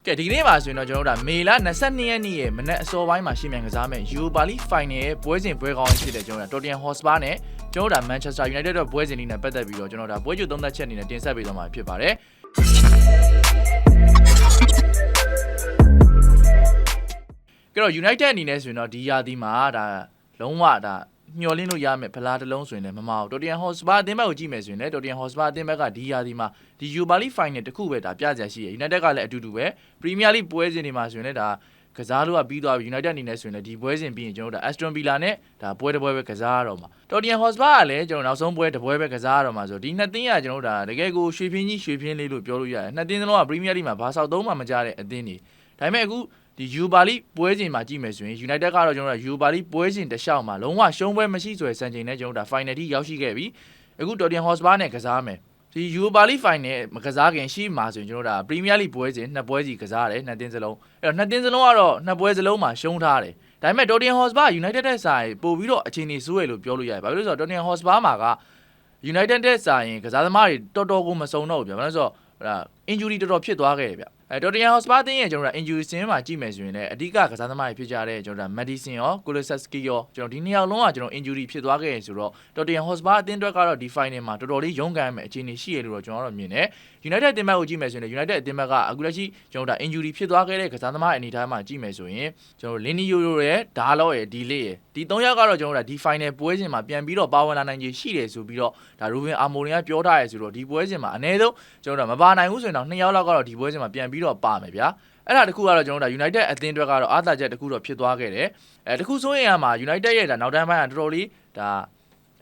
ကဲဒီနေ့မှာဆိုရင်တော့ကျွန်တော်တို့ဒါမေလ22ရက်နေ့ရဲ့မနက်အစောပိုင်းမှာရှင်းမြန်ကစားမယ် Europa League Final ရဲ့ပွဲစဉ်ပွဲကောင်းဖြစ်တဲ့ကျွန်တော်တို့ Tottenham Hotspur နဲ့ကျွန်တော်တို့ဒါ Manchester United တို့ပွဲစဉ်လေးနဲ့ပတ်သက်ပြီးတော့ကျွန်တော်တို့ဒါပွဲကြိုသုံးသပ်ချက်အနေနဲ့တင်ဆက်ပေးသွားမှာဖြစ်ပါတယ်ကဲတော့ United အနေနဲ့ဆိုရင်တော့ဒီရာသီမှာဒါလုံးဝဒါမျှော်လင့်လို့ရမယ်ဖလားတစ်လုံးဆိုရင်လည်းမမအောင် Tottenham Hotspur အသင်းဘက်ကိုကြည့်မယ်ဆိုရင်လည်း Tottenham Hotspur အသင်းဘက်ကဒီရာသီမှာဒီ Europa League Final တစ်ခုပဲဒါပြကြရှိရ United ကလည်းအတူတူပဲ Premier League ပွဲစဉ်တွေမှာဆိုရင်လည်းဒါကစားလို့ပြီးသွားပြီ United အနေနဲ့ဆိုရင်လည်းဒီပွဲစဉ်ပြီးရင်ကျွန်တော်တို့ Aston Villa နဲ့ဒါပွဲတစ်ပွဲပဲကစားရတော့မှာ Tottenham Hotspur ကလည်းကျွန်တော်နောက်ဆုံးပွဲတစ်ပွဲပဲကစားရတော့မှာဆိုဒီနှစ်သင်းကကျွန်တော်တို့ဒါတကယ်ကိုရွှေပြင်းကြီးရွှေပြင်းလေးလို့ပြောလို့ရတယ်နှစ်သင်းစလုံးက Premier League မှာဘာဆောက်သုံးမှမကြတဲ့အသင်းတွေဒါပေမဲ့အခုဒီ Europa League ပွဲစဉ်မှာကြည့်မယ်ဆိုရင် United ကတော့ကျွန်တော်တို့ Europa League ပွဲစဉ်တစ်လျှောက်မှာလုံးဝရှုံးပွဲမရှိဆိုတဲ့စံချိန်နဲ့ကျွန်တော်တို့ဒါ Final ထိရောက်ရှိခဲ့ပြီအခု Tottenham Hotspur နဲ့ကစားမယ်ဒီ Europa League Final မကစားခင်ရှိမှာဆိုရင်ကျွန်တော်တို့ဒါ Premier League ပွဲစဉ်နှစ်ပွဲစီကစားရတယ်နှစ်သင်းစလုံးအဲ့တော့နှစ်သင်းစလုံးကတော့နှစ်ပွဲစလုံးမှာရှုံးထားတယ်ဒါပေမဲ့ Tottenham Hotspur United တဲ့ဆိုင်ပို့ပြီးတော့အခြေအနေဆိုးရလို့ပြောလို့ရတယ်ဘာဖြစ်လို့လဲဆိုတော့ Tottenham Hotspur မှာက United တဲ့ဆိုင်ကစားသမားတွေတော်တော်ကိုမစုံတော့ဘူးဗျာဘာလို့လဲဆိုတော့ဒါ injury တော်တော်ဖြစ်သွားခဲ့တယ်ဗျTottenham Hotspur တင်းရဲ့ကျွန်တော်တို့ injury စင်းမှာကြည့်မယ်ဆိုရင်လည်းအဓိကကစားသမားတွေဖြစ်ကြတဲ့ကျွန်တော်တို့ Madison ရော Kulusevski ရောကျွန်တော်ဒီနှစ်ယောက်လုံးကကျွန်တော် injury ဖြစ်သွားခဲ့ရင်ဆိုတော့ Tottenham Hotspur အသင်းအတွက်ကတော့ဒီ final မှာတော်တော်လေးရုန်းကန်မဲ့အခြေအနေရှိရလို့တော့ကျွန်တော်တို့မြင်တယ် United အသင်းဘက်ကိုကြည့်မယ်ဆိုရင် United အသင်းဘက်ကအခုလက်ရှိကျွန်တော်တို့ injury ဖြစ်သွားခဲ့တဲ့ကစားသမားအနေထားမှာကြည့်မယ်ဆိုရင်ကျွန်တော်တို့ Lini Yoro ရဲ့ Dalot ရဲ့ Delay ရဲ့ဒီ၃ယောက်ကတော့ကျွန်တော်တို့ဒီ final ပွဲစဉ်မှာပြန်ပြီးတော့ပါဝင်လာနိုင်ခြေရှိတယ်ဆိုပြီးတော့ဒါ Ruben Amorim ကပြောထားရဲဆိုတော့ဒီပွဲစဉ်မှာအနည်းဆုံးကျွန်တော်တို့မပါနိုင်ဘူးဆိုရင်တော့၂ယောက်လောက်ကတော့ဒီပွဲစဉ်မှာပြန်ပြီးတော့ပါမယ်ဗျာအဲ့ဒါတခုကတော့ကျွန်တော်တို့ United အသင်းအတွက်ကတော့အားသာချက်တခုတော့ဖြစ်သွားခဲ့တယ်တခုဆိုရင်အမှာ United ရဲ့ဒါနောက်တန်းပိုင်းကတော်တော်လေးဒါ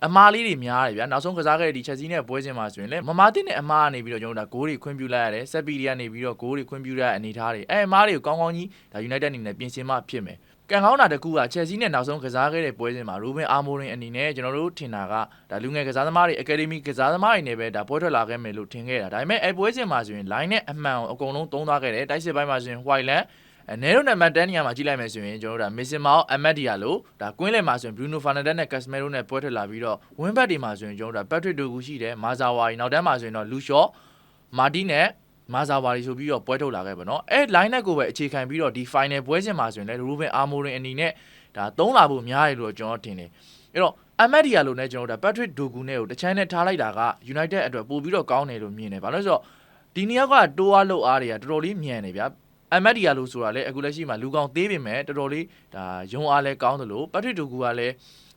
အမားလေးတွေများတယ်ဗျာနောက်ဆုံးကစားခဲ့တဲ့ဒီ Chelsea နဲ့ပွဲစဉ်မှာဆိုရင်လည်းမမာတင်နဲ့အမားကနေပြီးတော့ကျွန်တော်တို့ဒါဂိုးတွေခွင့်ပြုလိုက်ရတယ်ဆက်ပီရီကနေပြီးတော့ဂိုးတွေခွင့်ပြုရတဲ့အနေထားတွေအမားတွေကိုကောင်းကောင်းကြီးဒါ United အနေနဲ့ပြင်ဆင်မှဖြစ်မယ်ကံကောင်းတာတကူက Chelsea နဲ့နောက်ဆုံးကစားခဲ့တဲ့ပွဲစဉ်မှာ Ruben Amorim အနေနဲ့ကျွန်တော်တို့ထင်တာကဒါလူငယ်ကစားသမားတွေ Academy ကစားသမားတွေနဲ့ပဲဒါပွဲထွက်လာခဲ့မယ်လို့ထင်ခဲ့တာဒါပေမဲ့အဲပွဲစဉ်မှာဆိုရင် line နဲ့အမှန်အကုန်လုံးသုံးသွားခဲ့တယ်တိုက်စစ်ပိုင်းမှာဆိုရင် Whitelandနဲရိုနံပါတ်10နေရာမှာကြည့်လိုက်မယ်ဆိုရင်ကျွန်တော်တို့ဒါ Mason Mount Amad Dialloဒါကွင်းလယ်မှာဆိုရင် Bruno Fernandes နဲ့ Casemiro နဲ့ပွဲထွက်လာပြီးတော့ wing back တွေမှာဆိုရင်ကျွန်တော်တို့ဒါ Patrick Dorgu ရှိတယ် Mazawa နောက်တန်းမှာဆိုရင်တော့ Luke Shaw Martin နဲ့Mazawa ဆိုပြီးတော့ပွဲထုတ်လာခဲ့ပါတော့အဲ line နဲ့ကိုပဲအခြေခံပြီးတော့ဒီ final ပွဲစဉ်မှာဆိုရင်လည်း Ruben Amorim အနေနဲ့ဒါသုံးလာဖို့များတယ်လို့ကျွန်တော်ထင်တယ်အဲ့တော့ Amad Diallo နဲ့ကျွန်တော်တို့ဒါ Patrick Dorgu နဲ့ကိုတချမ်းနဲ့ထားလိုက်တာက United အတွက်ပို့ပြီးတော့ကောင်းတယ်လို့မြင်တယ်ဘာလို့လဲဆိုတော့ဒီနှစ်ယောက်ကတိုးအားလို့အားတွေကတော်တော်လေးမြန်နေဗျာAmad Dialloဆိုတာလည်းအခုလက်ရှိမှာလူကောင်သေးပေမဲ့တော်တော်လေးဒါယုံအားလည်းကောင်းတယ်လို့ Patrick Dorgu ကလည်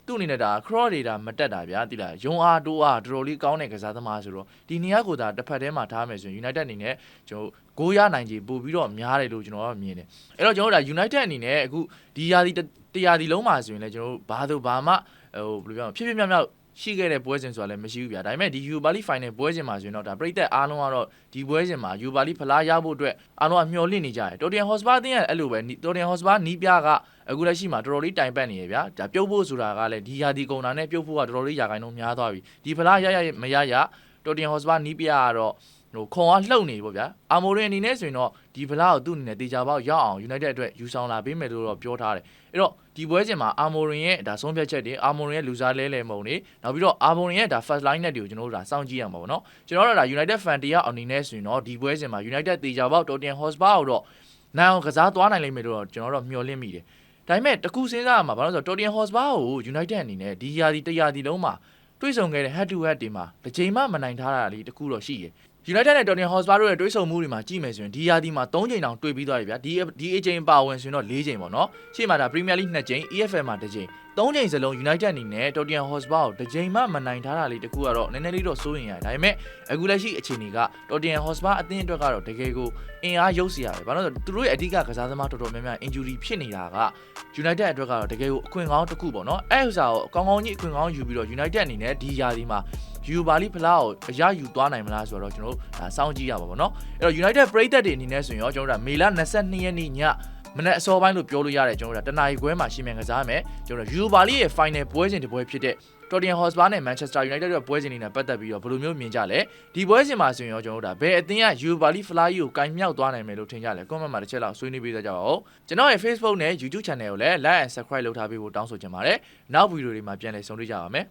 းသူ့အနေနဲ့ဒါ cross တွေဒါမတက်တာဗျာတိလားယုံအားတိုးအားတော်တော်လေးကောင်းတဲ့ကစားသမားဆိုတော့ဒီနေရာကိုဒါတစ်ဖက်ထဲမှာထားမယ်ဆိုရင် United အနေနဲ့ကျွန်တော်ဂိုးရနိုင်ခြေပို့ပြီးတော့များတယ်လို့ကျွန်တော်ကမြင်တယ်အဲ့တော့ကျွန်တော်တို့ဒါ United အနေနဲ့အခုဒီရာသီတရားဒီလုံးမှာဆိုရင်လည်းကျွန်တော်တို့ဘာမှဘယ်လိုပြောဖြစ်ဖြစ်မြောက်မြောက်ရှိခဲ့တဲ့ပွဲစဉ်ဆိုတာလည်းမရှိဘူးဗျာဒါပေမဲ့ဒီ Europa League Final ပွဲစဉ်မှာဆိုရင်တော့ဒါပြည်သက်အားလုံးကတော့ဒီပွဲစဉ်မှာ Europa League ဖလားရဖို့အတွက်အားလုံးကမျှော်လင့်နေကြတယ် Tottenham Hotspur အသင်းကအဲ့လိုပဲ Tottenham Hotspur နီးပြကအခုလက်ရှိမှာတော်တော်လေးတိုင်ပတ်နေရဗျာဒါပြုတ်ဖို့ဆိုတာကလည်းဒီရာသီကုန်တာနဲ့ပြုတ်ဖို့ကတော်တော်လေးရာခိုင်နှုန်းများသွားပြီဒီဖလားရမရ Tottenham Hotspur နီးပြကတော့ခွန်အားလှုပ်နေပေါ့ဗျာအာမိုရင်အနေနဲ့ဆိုရင်တော့ဒီဖလားကိုသူ့အနေနဲ့တေချာပေါက်ရောက်အောင် United အတွက်ယူဆောင်လာပေးမယ်လို့တော့ပြောထားတယ်အဲ့တော့ဒီပွဲစဉ်မှာအာမိုရင်ရဲ့ဒါဆုံးဖြတ်ချက်တွေအာမိုရင်ရဲ့လူစားလဲမုံတွေနောက်ပြီးတော့အာမိုရင်ရဲ့ဒါ first line နဲ့တွေကိုကျွန်တော်တို့ဒါစောင့်ကြည့်ရမှာပေါ့နော်ကျွန်တော်တို့ဒါ United fan တရားအနေနဲ့ဆိုရင်တော့ဒီပွဲစဉ်မှာ United တေချာပေါက် Tottenham Hotspur ကိုတော့နိုင်အောင်ကစားသွားနိုင်လိမ့်မယ်လို့တော့ကျွန်တော်တို့မျှော်လင့်မိတယ်ဒါပေမဲ့တခုစဉ်းစားရမှာဘာလို့ဆိုတော့ Tottenham Hotspur ကို United အနေနဲ့ဒီရာသီတရားဒီလုံးမှာတွေ့ဆုံခဲ့တဲ့ head to head တွေမှာတစ်ချိန်မှမနိုင်ထားတာလေးတခုတော့ရှိတယ်United နဲ့ Tottenham Hotspur တို့ရဲ့တွဲဆုံမှုတွေမှာကြည့်မယ်ဆိုရင်ဒီရာသီမှာ3ချိန်တောင်တွေ့ပြီးသွားပြီဗျာဒီအချိန်ပါဝင်ဆိုရင်တော့4ချိန်ပေါ့နော်ရှေ့မှာဒါ Premier League 2ချိန် EFL မှာ1ချိန်3ချိန်စလုံး United အနေနဲ့ Tottenham Hotspur ကို1ချိန်မှမနိုင်ထားတာလေးတခုကတော့နည်းနည်းလေးတော့စိုးရင်ရတယ်ဒါပေမဲ့အခုလက်ရှိအခြေအနေက Tottenham Hotspur အသင်းအတွက်ကတော့တကယ်ကိုအင်အားရုပ်စရာပဲဘာလို့လဲဆိုတော့သူတို့ရဲ့အဓိကကစားသမားတော်တော်များများ injury ဖြစ်နေတာက United အတွက်ကတော့တကယ်ကိုအခွင့်ကောင်းတစ်ခုပေါ့နော်အဲ့ဥစ္စာကိုကောင်းကောင်းကြီးအခွင့်ကောင်းယူပြီးတော့ United အနေနဲ့ဒီရာသီမှာEuropa League ဖလားကိုအရယူသွားနိုင်မလားဆိုတော့ကျွန်တော်တို့ဒါစောင့်ကြည့်ရပါဘောเนาะအဲ့တော့ United ပရိသတ်တွေအနေနဲ့ဆိုရင်ရောကျွန်တော်တို့ဒါမေလ22ရက်နေ့ညမနက်အစောပိုင်းလို့ပြောလို့ရတယ်ကျွန်တော်တို့ဒါတနာရီခွဲမှာရှင်းမြန်ကစားမယ်ကျွန်တော်တို့ Europa League ရဲ့ final ပွဲစဉ်တစ်ပွဲဖြစ်တဲ့ Tottenham Hotspur နဲ့ Manchester United တို့ပွဲစဉ်တွေနဲ့ပတ်သက်ပြီးတော့ဘယ်လိုမျိုးမြင်ကြလဲဒီပွဲစဉ်မှာဆိုရင်ရောကျွန်တော်တို့ဒါဘယ်အသင်းက Europa League ဖလားကြီးကိုကင်မြောက်သွားနိုင်မယ်လို့ထင်ကြလဲ comment မှာတစ်ချက်လောက်ဆွေးနွေးပေးကြပါဦးကျွန်တော်ရဲ့ Facebook နဲ့ YouTube channel ကိုလည်း like and subscribe လုပ်ထားပေးဖို့တောင်းဆိုချင်ပါတယ်နောက်ဗီဒီယိုတွေမှာပြန်လည်ဆုံတွေ့ကြပါမယ်